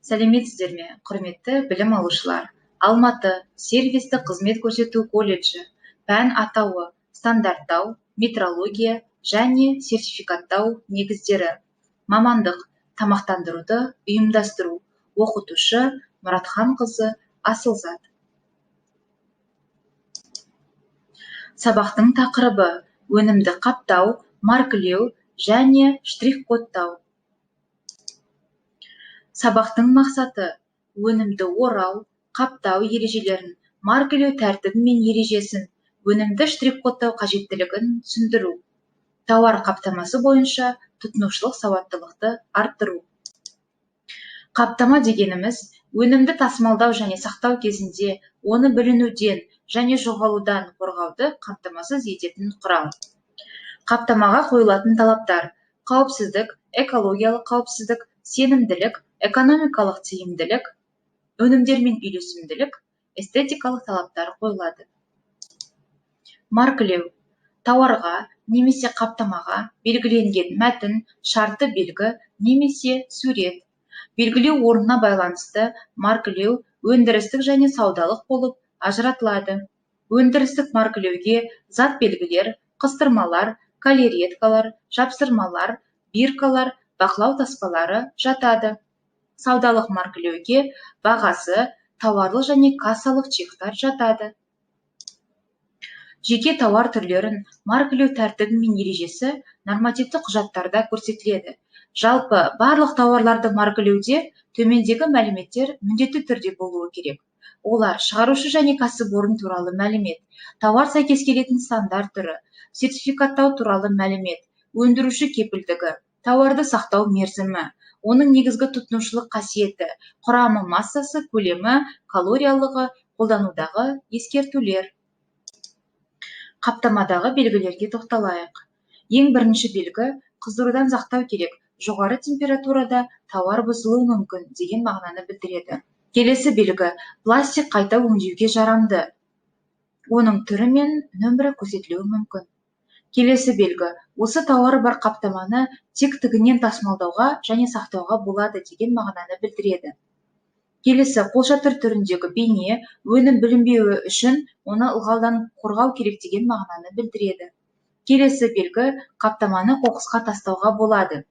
Сәлеметсіздер ме, құрметті білім алушылар? Алматы сервистік қызмет көрсету колледжі пән атауы стандарттау, метрология және сертификаттау негіздері. Мамандық тамақтандыруды ұйымдастыру. Оқытушы Мұратханқызы Асылзат. Сабақтың тақырыбы өнімді қаптау, маркілеу және штрих-кодтау. Сабақтың мақсаты өнімді орау, қаптау ережелерін, маркілеу тәртібі мен ережесін, өнімді штрих-кодтау қажеттілігін түсіндіру. Тауар қаптамасы бойынша тұтынушылық сауаттылықты арттыру. Қаптама дегеніміз өнімді тасымалдау және сақтау кезінде оны бүлінуден және жоғалудан қорғауды қамтамасыз ететін құрал. Қаптамаға қойылатын талаптар: қауіпсіздік, экологиялық қауіпсіздік, сенімділік, экономикалық тиімділік, өнімдермен үйлесімділік, эстетикалық талаптар қойылады. Маркілеу тауарға немесе қаптамаға белгіленген мәтін, шарты белгі немесе сурет. Белгілеу орнына байланысты маркілеу өндірістік және саудалық болып ажыратылады. Өндірістік маркілеуге зат белгілер, қыстырмалар, калереткалар, жапсырмалар, биркалар, бақылау таспалары жатады. Саудалық маркілеуге бағасы, тауарлық және кассалық чектар жатады. Жеке тауар түрлерін маркілеу тәртібі мен ережесі нормативті құжаттарда көрсетіледі. Жалпы барлық тауарларды маркілеуде төмендегі мәліметтер міндетті түрде болуы керек. Олар шығарушы және кәсіпорын туралы мәлімет, тауар сәйкес келетін стандарт түрі, сертификаттау туралы мәлімет, өндіруші кепілдігі, тауарды сақтау мерзімі, оның негізгі тұтынушылық қасиеті, құрамы, массасы, көлемі, калориялығы, қолданудағы ескертулер. Қаптамадағы белгілерге тоқталайық. Ең бірінші белгі қыздырудан сақтау керек, жоғары температурада тауар бұзылуы мүмкін деген мағынаны білдіреді. Келесі белгі пластик қайта өңдеуге жарамды. Оның түрі мен нөмірі көрсетілуі мүмкін. Келесі белгі осы тауары бар қаптаманы тек тігінен тасымалдауға және сақтауға болады деген мағынаны білдіреді. Келесі қолшатыр түріндегі бейне өнім бүлінбеуі үшін оны ылғалдан қорғау керек деген мағынаны білдіреді. Келесі белгі қаптаманы қоқысқа тастауға болады.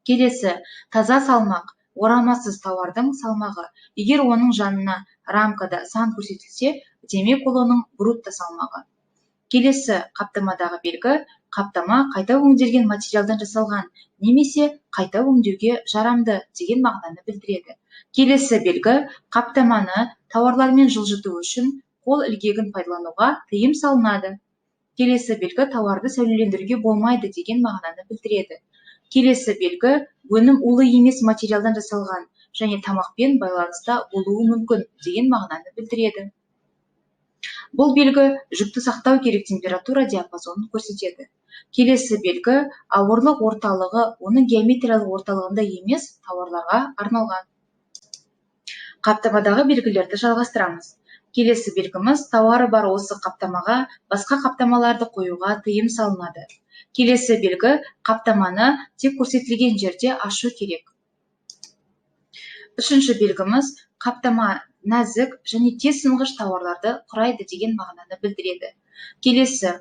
Келесі таза салмақ, орамасыз тауардың салмағы. Егер оның жанына рамкада сан көрсетілсе, демек ол оның брутто салмағы. Келесі қаптамадағы белгі қаптама қайта өңделген материалдан жасалған немесе қайта өңдеуге жарамды деген мағынаны білдіреді. Келесі белгі қаптаманы тауарлармен жылжыту үшін қол ілгегін пайдалануға тыйым салынады. Келесі белгі тауарды сәулелендіруге болмайды деген мағынаны білдіреді. Келесі белгі өнім улы емес материалдан жасалған және тамақпен байланыста болуы мүмкін деген мағынаны білдіреді. Бұл белгі жүкті сақтау керек температура диапазонын көрсетеді. Келесі белгі ауырлық орталығы оның геометриялық орталығында емес тауарларға арналған. Қаптамадағы белгілерді жалғастырамыз. Келесі белгіміз тауары бар осы қаптамаға басқа қаптамаларды қоюға тыйым салынады. Келесі белгі қаптаманы тек көрсетілген жерде ашу керек. Үшінші белгіміз қаптама нәзік және тез сынғыш тауарларды құрайды деген мағынаны білдіреді. Келесі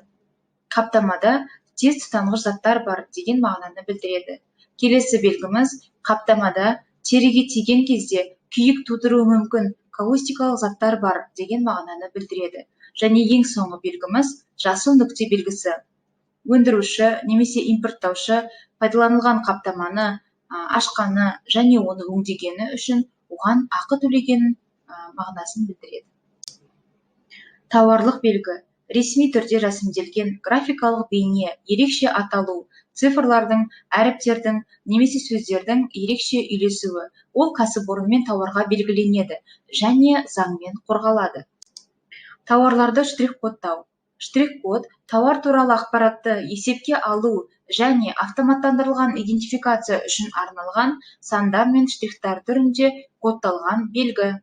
қаптамада тез тұтанғыш заттар бар деген мағынаны білдіреді. Келесі белгіміз қаптамада теріге тиген кезде күйік тудыруы мүмкін каустикалық заттар бар деген мағынаны білдіреді. Және ең соңғы белгіміз жасыл нүкте белгісі. Өндіруші немесе импорттаушы пайдаланылған қаптаманы ашқаны және оны өңдегені үшін оған ақы төлегенін мағынасын білдіреді. Тауарлық белгі ресми түрде рәсімделген графикалық бейне, ерекше аталу, цифрлардың, әріптердің немесе сөздердің ерекше үйлесуі, ол кәсіпорынмен тауарға белгіленеді және заңмен қорғалады. Тауарларды штрих-кодтау. Штрих-код тауар туралы ақпаратты есепке алу және автоматтандырылған идентификация үшін арналған сандар мен штрихтар түрінде кодталған белгі.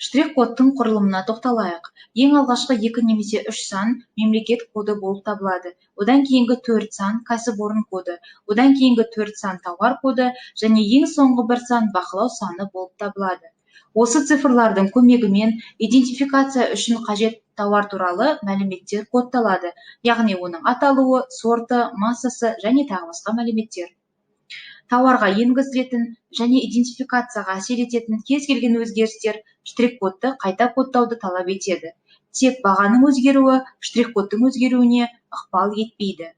Штрих-кодтың құрылымына тоқталайық. Ең алғашқы 2 немесе 3 сан мемлекет коды болып табылады. Одан кейінгі 4 сан кәсіпорын коды, одан кейінгі 4 сан тауар коды және ең соңғы 1 сан бақылау саны болып табылады. Осы цифрлардың көмегімен идентификация үшін қажет тауар туралы мәліметтер кодталады, яғни оның аталуы, сорты, массасы және тағы басқа мәліметтер. Тауарға енгізілетін және идентификацияға әсер ететін кез келген өзгерістер штрих-кодты қайта кодтауды талап етеді. Тек бағаның өзгеруі штрих-кодтың өзгеруіне ықпал етпейді.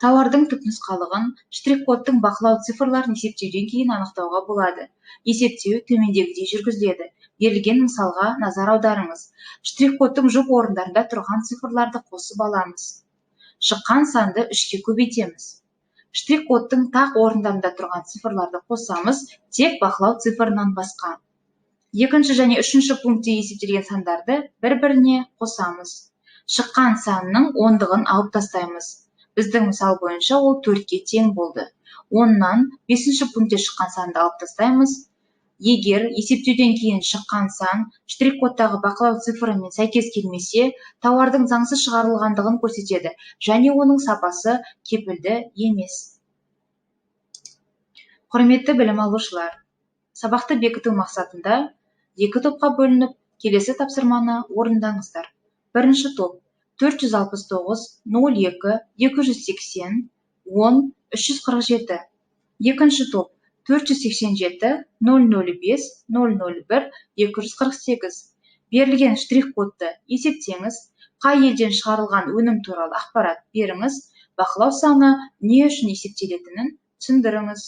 Тауардың түпнұсқалығын штрих-кодтың бақылау цифрларын есептеуден кейін анықтауға болады. Есептеу төмендегідей жүргізіледі. Берілген мысалға назар аударыңыз. Штрих-кодтың жұп орындарында тұрған цифрларды қосып аламыз. Шыққан санды 3-ке көбейтеміз. Штрих-кодтың тақ орындарында тұрған цифрларды қосамыз, тек бақылау цифрынан басқа. Екінші және үшінші пунктте есептелген сандарды бір-біріне қосамыз. Шыққан санның ондығын алып тастаймыз. Біздің мысал бойынша ол 4-ке тең болды. Оннан 5-ші пунктте шыққан санды алып тастаймыз. Егер есептеуден кейін шыққан сан штрих-кодтағы бақылау цифрымен сәйкес келмесе, тауардың заңсыз шығарылғандығын көрсетеді және оның сапасы кепілді емес. Құрметті білім алушылар, сабақты бекіту мақсатында 2 топқа бөлініп, келесі тапсырманы орындаңыздар. Бірінші топ 469 02 280 10 347. Екінші топ 487 005 001 248. Берілген штрих-кодты есептеңіз, қай елден шығарылған өнім туралы ақпарат беріңіз, бақылау саны не үшін есептелетінін түсіндіріңіз.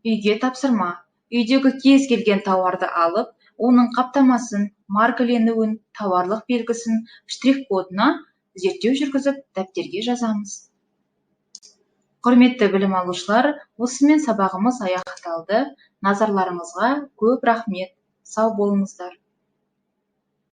Үйге тапсырма. Үйдегі кез келген тауарды алып, оның қаптамасын, маркаленуін, тауарлық белгісін штрих-кодына зерттеу жүргізіп, дәптерге жазамыз. Құрметті білім алушылар, осымен сабағымыз аяқталды. Назарларыңызға көп рахмет. Сау болыңыздар.